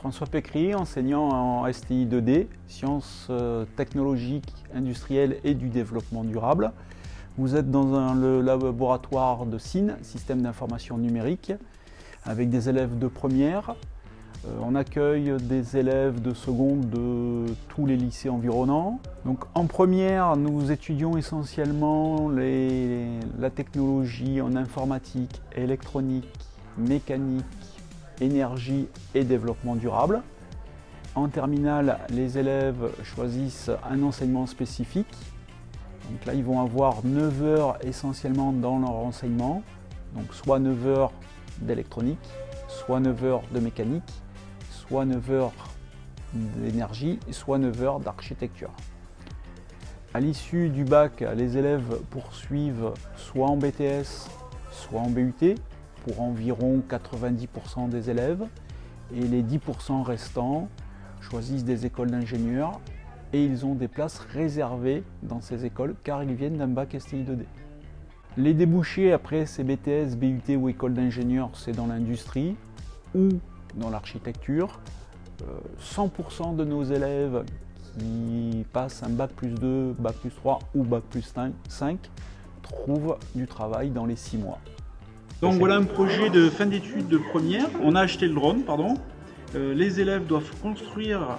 François Pécry, enseignant en STI 2D, sciences technologiques, industrielles et du développement durable. Vous êtes dans le laboratoire de SIN, Système d'information numérique, avec des élèves de première. On accueille des élèves de seconde de tous les lycées environnants. Donc, en première, nous étudions essentiellement la technologie en informatique, électronique, mécanique, énergie et développement durable. En terminale, les élèves choisissent un enseignement spécifique. Donc là, ils vont avoir 9 heures essentiellement dans leur enseignement. Donc soit 9 heures d'électronique, soit 9 heures de mécanique, soit 9 heures d'énergie, soit 9 heures d'architecture. À l'issue du bac, les élèves poursuivent soit en BTS, soit en BUT, pour environ 90% des élèves, et les 10% restants choisissent des écoles d'ingénieurs et ils ont des places réservées dans ces écoles car ils viennent d'un bac STI 2D. Les débouchés après ces BTS, BUT ou écoles d'ingénieurs, c'est dans l'industrie ou dans l'architecture. 100% de nos élèves qui passent un bac plus 2, bac plus 3 ou bac plus 5 trouvent du travail dans les 6 mois. Donc voilà un projet de fin d'études de première. On a acheté le drone, pardon. Les élèves doivent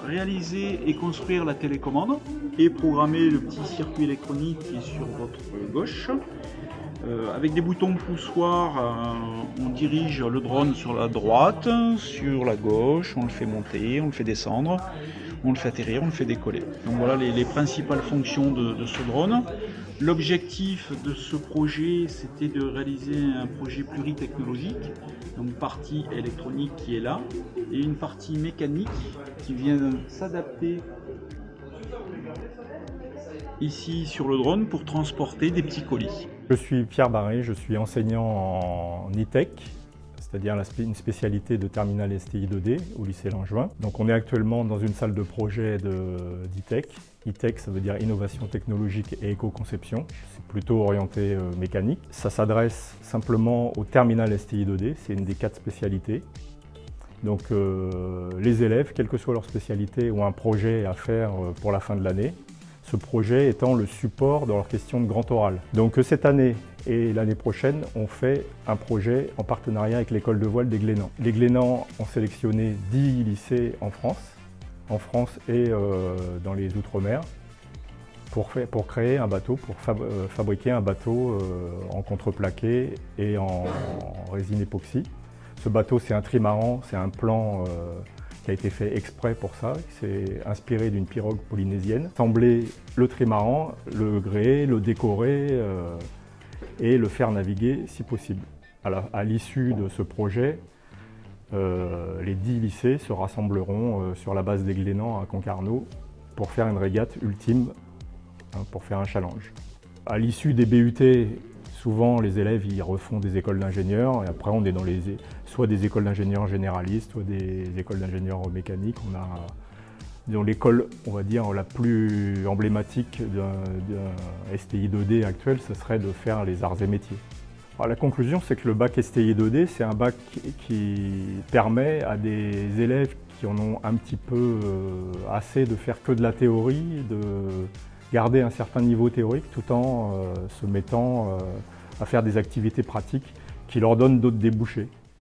réaliser et construire la télécommande et programmer le petit circuit électronique qui est sur votre gauche. Avec des boutons poussoirs, on dirige le drone sur la droite, sur la gauche, on le fait monter, on le fait descendre, on le fait atterrir, on le fait décoller. Donc voilà les principales fonctions de ce drone. L'objectif de ce projet, c'était de réaliser un projet pluritechnologique, donc partie électronique qui est là, et une partie mécanique qui vient s'adapter ici sur le drone pour transporter des petits colis. Je suis Pierre Barré, je suis enseignant en e-tech, c'est-à-dire une spécialité de terminale STI 2D au lycée Langevin. Donc on est actuellement dans une salle de projet d'e-tech. E-tech, ça veut dire innovation technologique et éco-conception. C'est plutôt orienté mécanique. Ça s'adresse simplement au terminal STI 2D, c'est une des 4 spécialités. Donc les élèves, quelle que soit leur spécialité, ont un projet à faire pour la fin de l'année. Ce projet étant le support dans leur question de grand oral. Donc cette année et l'année prochaine, on fait un projet en partenariat avec l'école de voile des Glénans. Les Glénans ont sélectionné 10 lycées en France et dans les Outre-mer, pour créer un bateau, pour fabriquer un bateau en contreplaqué et en résine époxy. Ce bateau, c'est un trimaran, c'est un plan qui a été fait exprès pour ça. C'est inspiré d'une pirogue polynésienne. Assembler le trimaran, le gréer, le décorer et le faire naviguer si possible. À l'issue de ce projet, les 10 lycées se rassembleront sur la base des Glénans à Concarneau pour faire une régate ultime, pour faire un challenge. À l'issue des BUT, souvent les élèves ils refont des écoles d'ingénieurs et après on est soit des écoles d'ingénieurs généralistes, soit des écoles d'ingénieurs mécaniques. On a dans l'école, on va dire, la plus emblématique d'un STI 2D actuel, ce serait de faire les arts et métiers. Alors, la conclusion, c'est que le bac STI 2D, c'est un bac qui permet à des élèves qui en ont un petit peu assez de faire que de la théorie, de garder un certain niveau théorique tout en se mettant à faire des activités pratiques qui leur donnent d'autres débouchés.